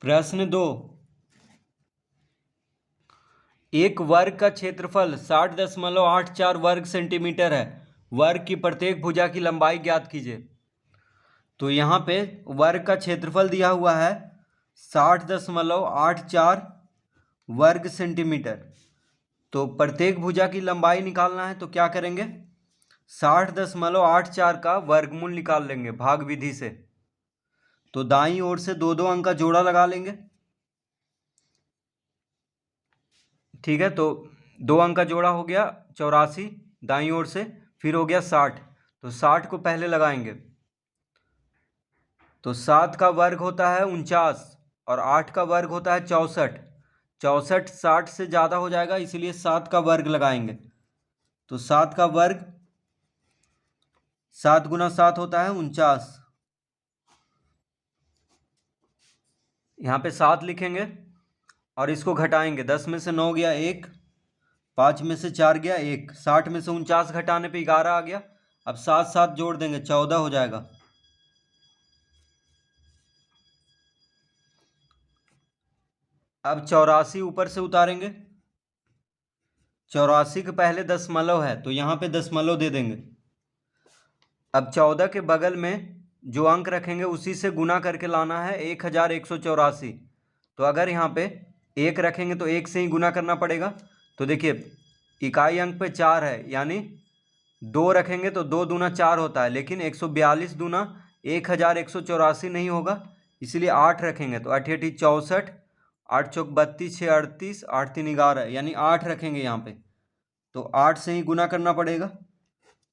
प्रश्न 2। एक वर्ग का क्षेत्रफल 60.84 वर्ग सेंटीमीटर है। वर्ग की प्रत्येक भुजा की लंबाई ज्ञात कीजिए। तो यहाँ पे वर्ग का क्षेत्रफल दिया हुआ है 60.84 वर्ग सेंटीमीटर। तो प्रत्येक भुजा की लंबाई निकालना है तो क्या करेंगे, 60.84 का वर्गमूल निकाल लेंगे भाग विधि से। तो दाईं ओर से दो दो अंक का जोड़ा लगा लेंगे। ठीक है, तो 2 अंक का जोड़ा हो गया 84 दाईं ओर से, फिर हो गया 60। तो 60 को पहले लगाएंगे। तो 7 का वर्ग होता है 49 और 8 का वर्ग होता है 64। 64 60 से ज़्यादा हो जाएगा, इसलिए 7 का वर्ग लगाएंगे। तो 7 का वर्ग 7 गुना 7 होता है 49। यहाँ पे 7 लिखेंगे और इसको घटाएंगे। 10 में से 9 गया 1, 5 में से 4 गया 1, 60 में से 49 घटाने पे 11 आ गया। अब 7 7 जोड़ देंगे 14 हो जाएगा। अब 84 ऊपर से उतारेंगे। 84 के पहले दशमलव है तो यहाँ पे दशमलव दे देंगे। अब 14 के बगल में जो अंक रखेंगे उसी से गुना करके लाना है 1184। तो अगर यहाँ पे 1 रखेंगे तो 1 से ही गुना करना पड़ेगा। तो देखिए इकाई अंक पे 4 है, यानी 2 रखेंगे तो 2 दूना 4 होता है, लेकिन 142 दूना 1184 नहीं होगा, इसलिए 8 रखेंगे। तो 8 8 64, 8 चौक 32, 6 38, 8 3 11, यानी 8 रखेंगे यहाँ पे। तो 8 से ही गुना करना पड़ेगा।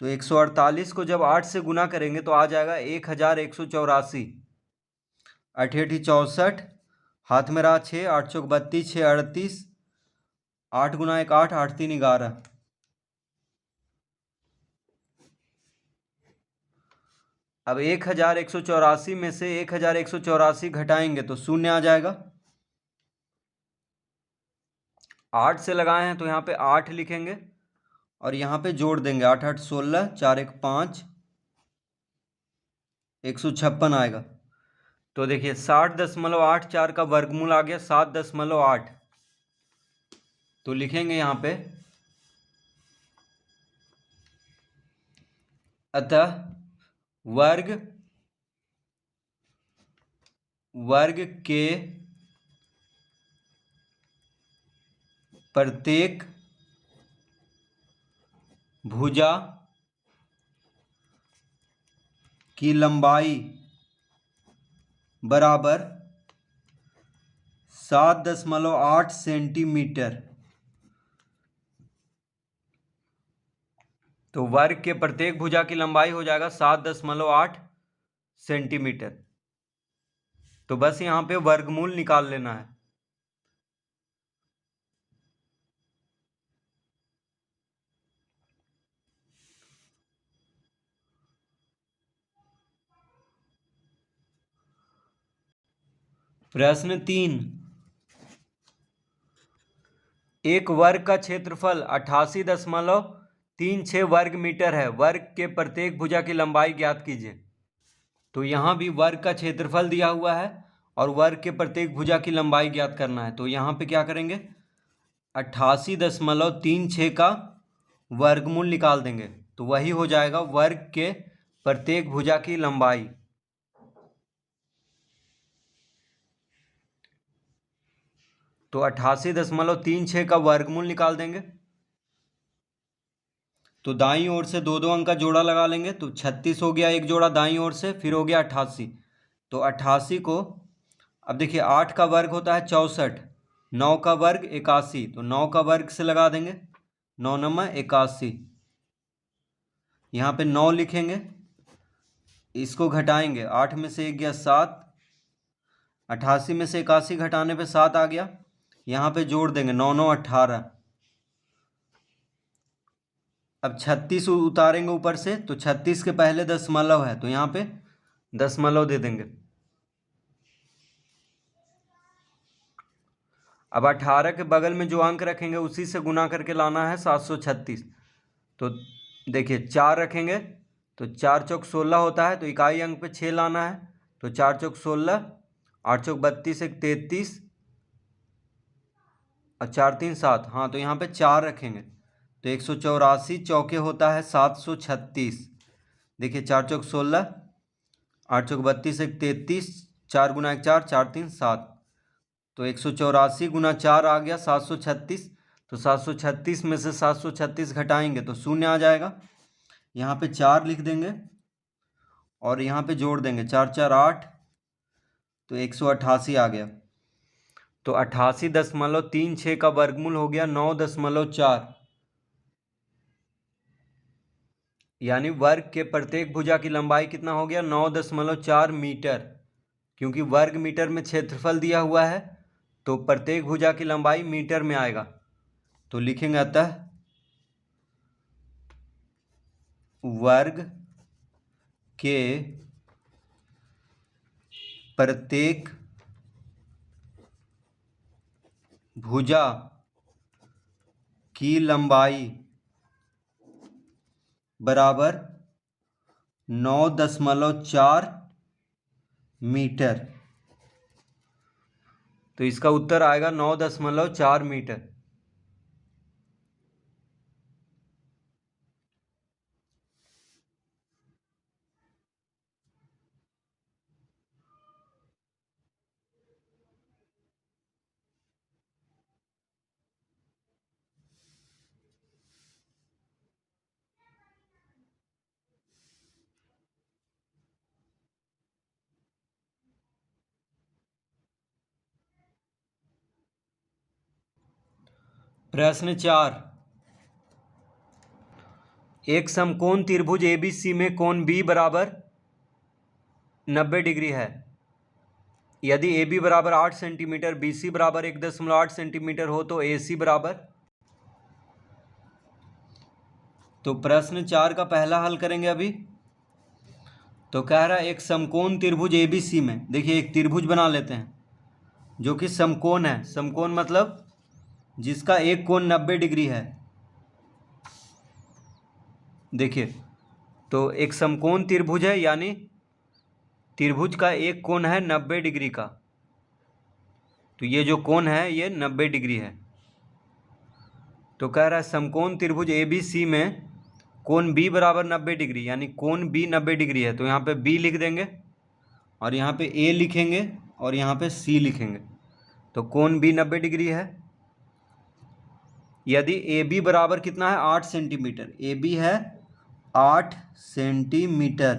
तो 148 को जब 8 से गुना करेंगे तो आ जाएगा 1184। 8 8 64, हाथ में रहा 6, 8 चौक 32, 6 38, 8 गुना 1 8, 8 3 11। अब 1184 में से 1184 घटाएंगे तो शून्य आ जाएगा। 8 से लगाए हैं तो यहाँ पे 8 लिखेंगे और यहाँ पे जोड़ देंगे 8 8 16, 4 1 5, 156 आएगा। तो देखिए 60.84 का वर्गमूल आ गया 7.8। तो लिखेंगे यहाँ पे, अतः वर्ग के प्रत्येक भुजा की लंबाई बराबर 7.8 सेंटीमीटर। तो वर्ग के प्रत्येक भुजा की लंबाई हो जाएगा 7.8 सेंटीमीटर। तो बस यहाँ पे वर्गमूल निकाल लेना है। प्रश्न 3। एक वर्ग का क्षेत्रफल 88.36 वर्ग मीटर है। वर्ग के प्रत्येक भुजा की लंबाई ज्ञात कीजिए। तो यहाँ भी वर्ग का क्षेत्रफल दिया हुआ है और वर्ग के प्रत्येक भुजा की लंबाई ज्ञात करना है। तो यहाँ पे क्या करेंगे, 88.36 का वर्गमूल निकाल देंगे तो वही हो जाएगा वर्ग के प्रत्येक भुजा की लंबाई। तो 88.36 का वर्गमूल निकाल देंगे। तो दाईं ओर से दो दो अंक का जोड़ा लगा लेंगे। तो 36 हो गया एक जोड़ा दाईं ओर से, फिर हो गया 88। तो 88 को अब देखिए 8 का वर्ग होता है 64, 9 का वर्ग 81, तो 9 का वर्ग से लगा देंगे, 9 9 81। यहाँ पे 9 लिखेंगे, इसको घटाएंगे, 8 में से 1 गया 7, 88 में से 81 घटाने पे 7 आ गया। यहाँ पे जोड़ देंगे 9 9 18। अब 36 उतारेंगे ऊपर से, तो 36 के पहले दशमलव है तो यहाँ पे दशमलव दे देंगे। अब 18 के बगल में जो अंक रखेंगे उसी से गुना करके लाना है 736। तो देखिए 4 रखेंगे तो 4 चौक 16 होता है, तो इकाई अंक पे 6 लाना है। तो 4 चौक 16 8 चौक 32, एक 33 और 4 3 7। हाँ, तो यहाँ पे 4 रखेंगे तो 184 चौके होता है 736। देखिए 4 चौक 16, 8 चौक 32, एक 33, 4 गुना 1 4, 4 3 7। तो 184 गुना 4 आ गया 736। तो 736 में से 736 घटाएंगे तो शून्य आ जाएगा। यहाँ पे 4 लिख देंगे और यहाँ पे जोड़ देंगे 4 4 8, तो 188 आ गया। तो 88.36 का वर्गमूल हो गया 9.4। यानी वर्ग के प्रत्येक भुजा की लंबाई कितना हो गया 9.4 मीटर। क्योंकि वर्ग मीटर में क्षेत्रफल दिया हुआ है तो प्रत्येक भुजा की लंबाई मीटर में आएगा। तो लिखेंगे अतः वर्ग के प्रत्येक भुजा की लंबाई बराबर 9.4 मीटर। तो इसका उत्तर आएगा 9.4 मीटर। प्रश्न 4, एक समकोण त्रिभुज ABC में कोण B बराबर 90 डिग्री है। यदि AB बराबर 8 सेंटीमीटर, BC बराबर 1.8 सेंटीमीटर हो तो AC बराबर। तो प्रश्न 4 का पहला हल करेंगे अभी। तो कह रहा है एक समकोण त्रिभुज ABC में, देखिए एक त्रिभुज बना लेते हैं जो कि समकोण है। समकोण मतलब जिसका एक कोण 90 डिग्री है। देखिए तो एक समकोण त्रिभुज है यानी त्रिभुज का एक कोण है 90 डिग्री का। तो ये जो कोण है ये 90 डिग्री है। तो कह रहा है समकोण त्रिभुज ABC में कोण B बराबर 90 डिग्री, यानी कोण B 90 डिग्री है। तो यहाँ पे B लिख देंगे और यहाँ पे A लिखेंगे और यहाँ पे C लिखेंगे। तो कोण B 90 डिग्री है। यदि AB बराबर कितना है 8 सेंटीमीटर, AB है 8 सेंटीमीटर,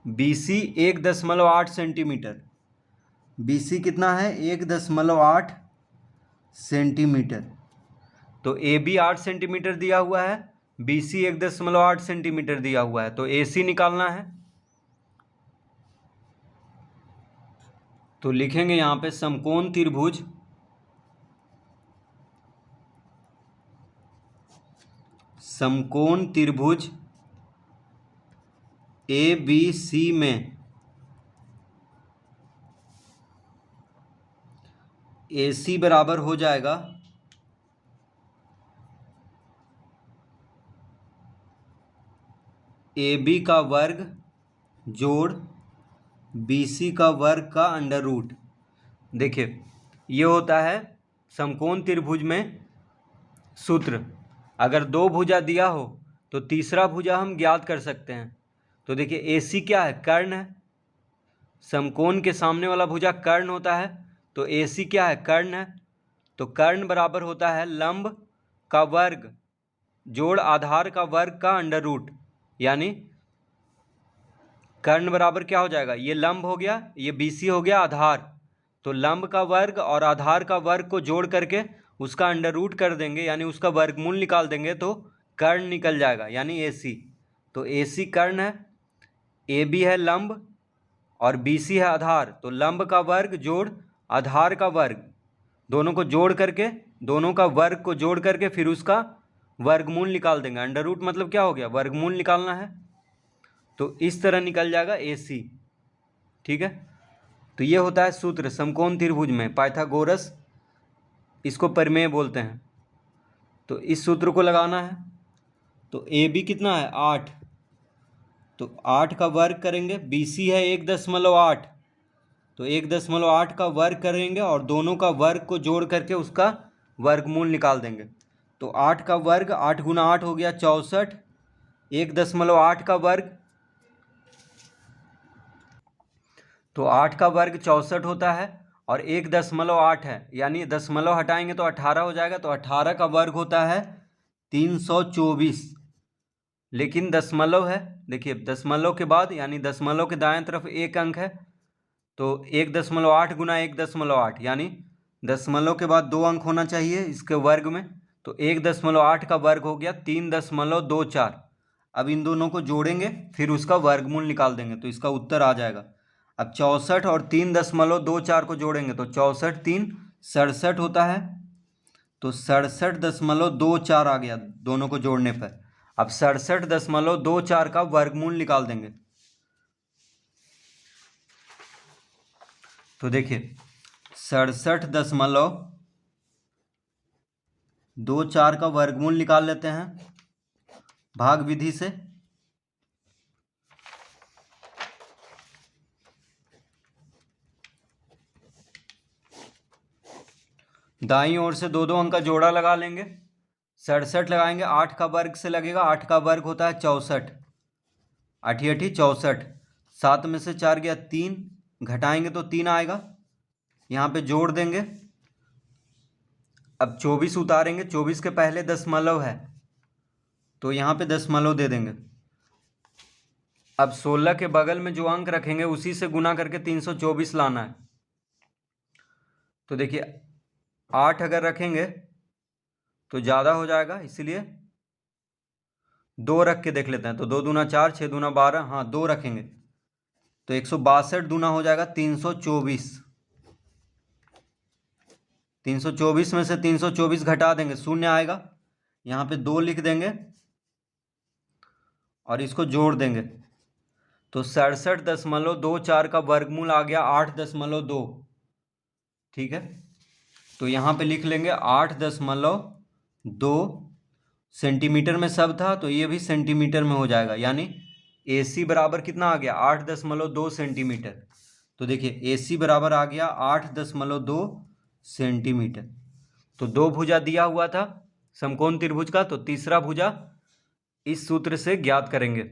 BC 1.8 सेंटीमीटर, BC कितना है 1.8 सेंटीमीटर। तो AB 8 सेंटीमीटर दिया हुआ है, BC 1.8 सेंटीमीटर दिया हुआ है। तो AC निकालना है। तो लिखेंगे यहाँ पे समकोण त्रिभुज ABC में AC बराबर हो जाएगा AB का वर्ग जोड़ BC का वर्ग का अंडर रूट। देखिए ये होता है समकोण त्रिभुज में सूत्र। अगर दो भुजा दिया हो तो तीसरा भुजा हम ज्ञात कर सकते हैं। तो देखिए AC क्या है, कर्ण है। समकोण के सामने वाला भुजा कर्ण होता है, तो AC क्या है, कर्ण है। तो कर्ण बराबर होता है लंब का वर्ग जोड़ आधार का वर्ग का अंडर रूट। यानी कर्ण बराबर क्या हो जाएगा, ये लंब हो गया, ये BC हो गया आधार। तो लंब का वर्ग और आधार का वर्ग को जोड़ करके उसका अंडर रूट कर देंगे, यानी उसका वर्गमूल निकाल देंगे तो कर्ण निकल जाएगा, यानी AC। तो AC कर्ण है, AB है लंब और BC है आधार। तो लंब का वर्ग जोड़ आधार का वर्ग, दोनों को जोड़ करके, दोनों का वर्ग को जोड़ करके फिर उसका वर्गमूल निकाल देंगे। अंडर रूट मतलब क्या हो गया, वर्गमूल निकालना है। तो इस तरह निकल जाएगा AC। ठीक है। तो ये होता है सूत्र समकोण त्रिभुज में, पाइथागोरस इसको परिमेय बोलते हैं। तो इस सूत्र को लगाना है। तो AB कितना है 8, तो 8 का वर्ग करेंगे, BC है 1.8, तो 1.8 का वर्ग करेंगे और दोनों का वर्ग को जोड़ करके उसका वर्गमूल निकाल देंगे। तो 8 का वर्ग, 8 गुना 8 हो गया 64, 1.8 का वर्ग, तो 8 का वर्ग 64 होता है और 1.8 है, यानी दशमलव हटाएंगे तो 18 हो जाएगा, तो 18 का वर्ग होता है 324। लेकिन दशमलव है, देखिए दशमलव के बाद यानी दशमलव के दाएं तरफ एक अंक है, तो 1.8 गुना 1.8 यानी दशमलव के बाद 2 अंक होना चाहिए इसके वर्ग में, तो 1.8 का वर्ग हो गया 3.24। अब इन दोनों को जोड़ेंगे फिर उसका वर्गमूल निकाल देंगे तो इसका उत्तर आ जाएगा। अब 64 और 3.24 को जोड़ेंगे तो 64 3 67 होता है, तो 67.24 आ गया दोनों को जोड़ने पर। अब 67.24 का वर्गमूल निकाल देंगे, तो देखिए 67.24 का वर्गमूल निकाल लेते हैं भाग विधि से। दाईं ओर से 2 2 अंक का जोड़ा लगा लेंगे, 67 लगाएंगे, 8 का वर्ग से लगेगा, 8 का वर्ग होता है 64, 8 8 64, 7 में से 4 गया 3, घटाएंगे तो 3 आएगा, यहाँ पे जोड़ देंगे। अब 24 उतारेंगे, 24 के पहले दशमलव है तो यहाँ पे दशमलव दे देंगे। अब 16 के बगल में जो अंक रखेंगे उसी से गुना करके 324 लाना है, तो देखिए 8 अगर रखेंगे तो ज़्यादा हो जाएगा, इसलिए 2 रख के देख लेते हैं, तो 2 दूना 4, 6 दूना 12, हाँ 2 रखेंगे तो 162 दूना हो जाएगा 324। 324 में से 324 घटा देंगे, शून्य आएगा, यहाँ पे 2 लिख देंगे और इसको जोड़ देंगे, तो 67.24 का वर्गमूल आ गया 8.2। ठीक है, तो यहाँ पे लिख लेंगे 8.2 सेंटीमीटर में सब था तो ये भी सेंटीमीटर में हो जाएगा, यानी AC बराबर कितना आ गया 8.2 सेंटीमीटर। तो देखिए AC बराबर आ गया 8.2 सेंटीमीटर। तो 2 भुजा दिया हुआ था समकोण त्रिभुज का, तो तीसरा भुजा इस सूत्र से ज्ञात करेंगे।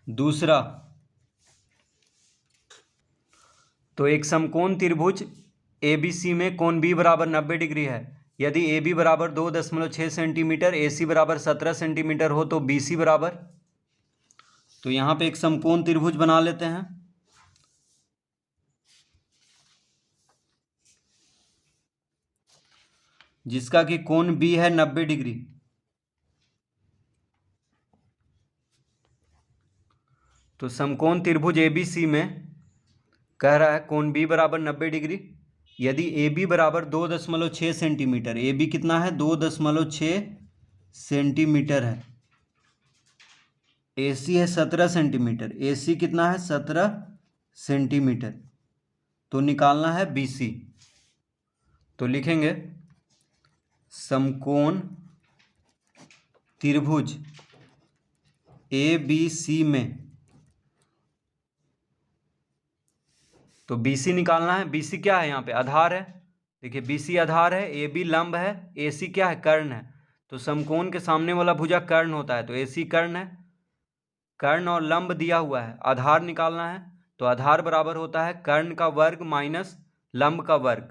दूसरा, तो एक समकोण त्रिभुज ABC में कोण B बराबर 90 डिग्री है। यदि AB बराबर 2.6 सेंटीमीटर, AC बराबर 17 सेंटीमीटर हो तो BC बराबर, तो यहाँ पे एक समकोण त्रिभुज बना लेते हैं। जिसका कि कोण B है 90 डिग्री। तो समकोण त्रिभुज ABC में कह रहा है कोण B बराबर 90 डिग्री। यदि AB बराबर 2.6 सेंटीमीटर, AB कितना है 2.6 सेंटीमीटर है, AC है 17 सेंटीमीटर, AC कितना है 17 सेंटीमीटर, तो निकालना है BC। तो लिखेंगे समकोण त्रिभुज ABC में, तो BC निकालना है। BC क्या है यहाँ पे आधार है, देखिए BC आधार है, AB लंब है, AC क्या है कर्ण है, तो समकोण के सामने वाला भुजा कर्ण होता है, तो AC कर्ण है, कर्ण और लंब दिया हुआ है, आधार निकालना है, तो आधार बराबर होता है कर्ण का वर्ग माइनस लंब का वर्ग,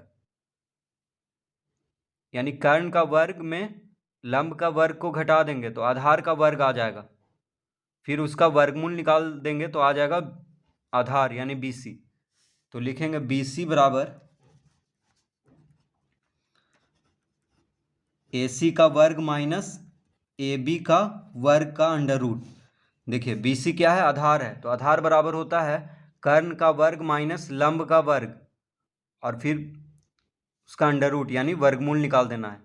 यानी कर्ण का वर्ग में लंब का वर्ग को घटा देंगे तो आधार का वर्ग आ जाएगा, फिर उसका वर्गमूल निकाल देंगे तो आ जाएगा आधार यानी BC। तो लिखेंगे BC बराबर AC का वर्ग माइनस AB का वर्ग का अंडर रूट। देखिए BC क्या है आधार है, तो आधार बराबर होता है कर्ण का वर्ग माइनस लंब का वर्ग, और फिर उसका अंडर रूट यानी वर्गमूल निकाल देना है।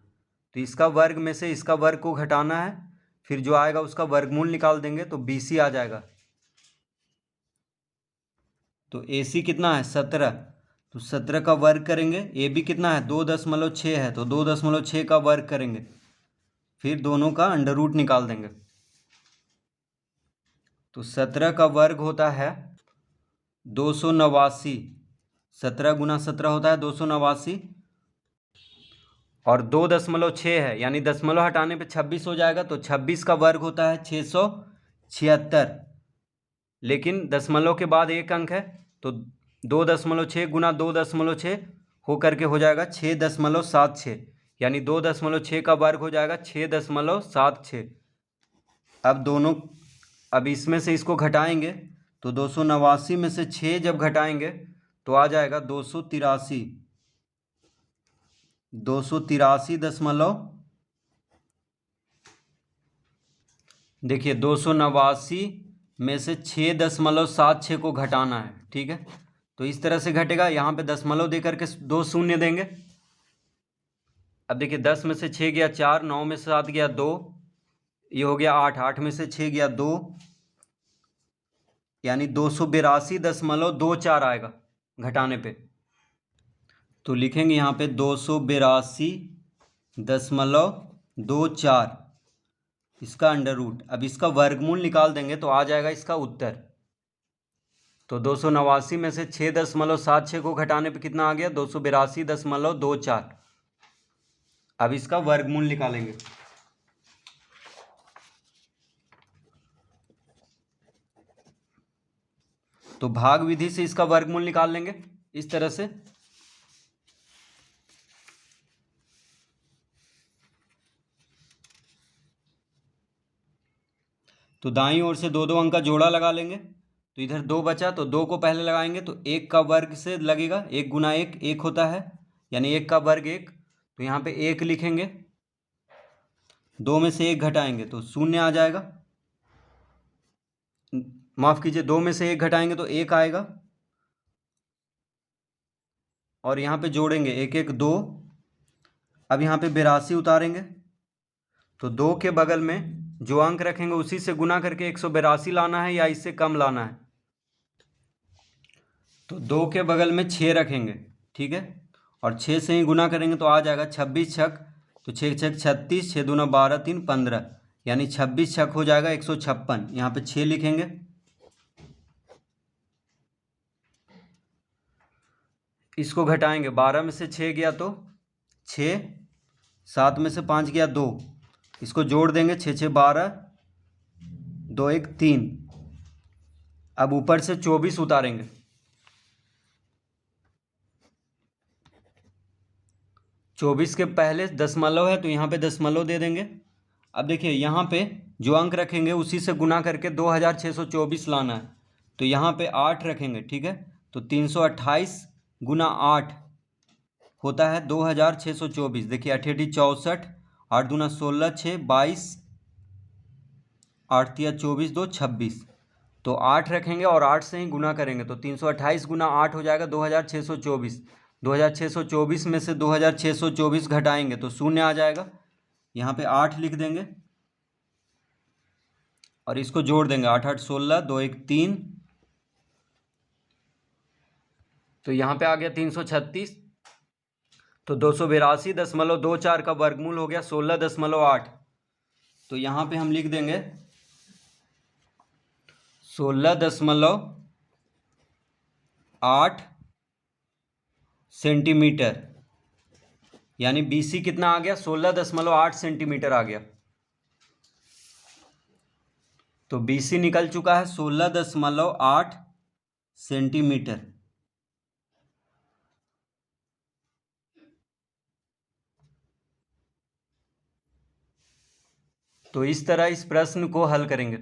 तो इसका वर्ग में से इसका वर्ग को घटाना है, फिर जो आएगा उसका वर्गमूल निकाल देंगे तो BC आ जाएगा। तो AC कितना है 17, तो 17 का वर्ग करेंगे। AB कितना है 2.6 है, तो 2.6 का वर्ग करेंगे, फिर दोनों का अंडर रूट निकाल देंगे। तो 17 का वर्ग होता है 289, 17 गुना 17 होता है 289, और 2.6 है यानी दशमलव हटाने पे 26 हो जाएगा, तो 26 का वर्ग होता है 676, लेकिन दशमलव के बाद एक अंक है तो 2.6 गुना 2.6 हो करके हो जाएगा 6.76, यानी 2.6 का वर्ग हो जाएगा 6.76। अब इसमें से इसको घटाएंगे तो 289 में से 6 जब घटाएंगे तो आ जाएगा 283, 283 दशमलव, देखिए 289 में से 6.76 को घटाना है, ठीक है। तो इस तरह से घटेगा, यहाँ पे दशमलव दे करके 2 शून्य देंगे। अब देखिए 10 में से 6 गया 4, 9 में से 7 गया 2, ये हो गया 8, 8 में से 6 गया 2, यानी 282.24 आएगा घटाने पे। तो लिखेंगे यहाँ पे 282.24 इसका अंडर रूट। अब इसका वर्गमूल निकाल देंगे तो आ जाएगा इसका उत्तर। तो 289 में से 6.76 को घटाने पे कितना आ गया 282.24। अब इसका वर्गमूल निकालेंगे। तो भाग विधि से इसका वर्गमूल निकाल लेंगे इस तरह से। तो दाईं ओर से 2 2 अंक का जोड़ा लगा लेंगे। तो इधर 2 बचा तो 2 को पहले लगाएंगे, तो 1 का वर्ग से लगेगा, 1 गुना 1 1 होता है, यानी 1 का वर्ग 1। तो यहाँ पे 1 लिखेंगे, 2 में से 1 घटाएंगे तो 0 आ जाएगा, माफ़ कीजिए 2 में से 1 घटाएंगे तो 1 आएगा, और यहाँ पे जोड़ेंगे 1 1 2। अब यहाँ पे 82 उतारेंगे, तो 2 के बगल में जो अंक रखेंगे उसी से गुना करके 182 लाना है या इससे कम लाना है। तो 2 के बगल में 6 रखेंगे, ठीक है, और 6 से ही गुना करेंगे तो आ जाएगा 26 छक, तो 6 छक 36, 6 दूना 12, 3 15, यानी 26 छक हो जाएगा 156। यहाँ पे 6 लिखेंगे। इसको घटाएंगे, 12 में से 6 गया तो 6, 7 में से 5 गया 2, इसको जोड़ देंगे 6 6 12, 2 1 3। अब ऊपर से 24 उतारेंगे, 24 के पहले दशमलव है तो यहाँ पे दशमलव दे देंगे। अब देखिए यहाँ पे जो अंक रखेंगे उसी से गुना करके 2624 लाना है, तो यहाँ पे 8 रखेंगे, ठीक है। तो 328 गुना 8 होता है 2624। देखिए 8 8 64, 8 दूना 16, 6 22, 8 तिया 24, 2 26। तो 8 रखेंगे और 8 से ही गुना करेंगे तो 328 गुना 8 हो जाएगा 2624। 2624 में से 2624 घटाएंगे तो 0 आ जाएगा, यहाँ पे 8 लिख देंगे और इसको जोड़ देंगे, 8 8 16, 2 1 3, तो यहाँ पे आ गया 336। तो 282.24 का वर्गमूल हो गया 16.8। तो यहाँ पे हम लिख देंगे 16.8 सेंटीमीटर, यानी BC कितना आ गया 16.8 सेंटीमीटर आ गया। तो BC निकल चुका है 16.8 सेंटीमीटर। तो इस तरह इस प्रश्न को हल करेंगे।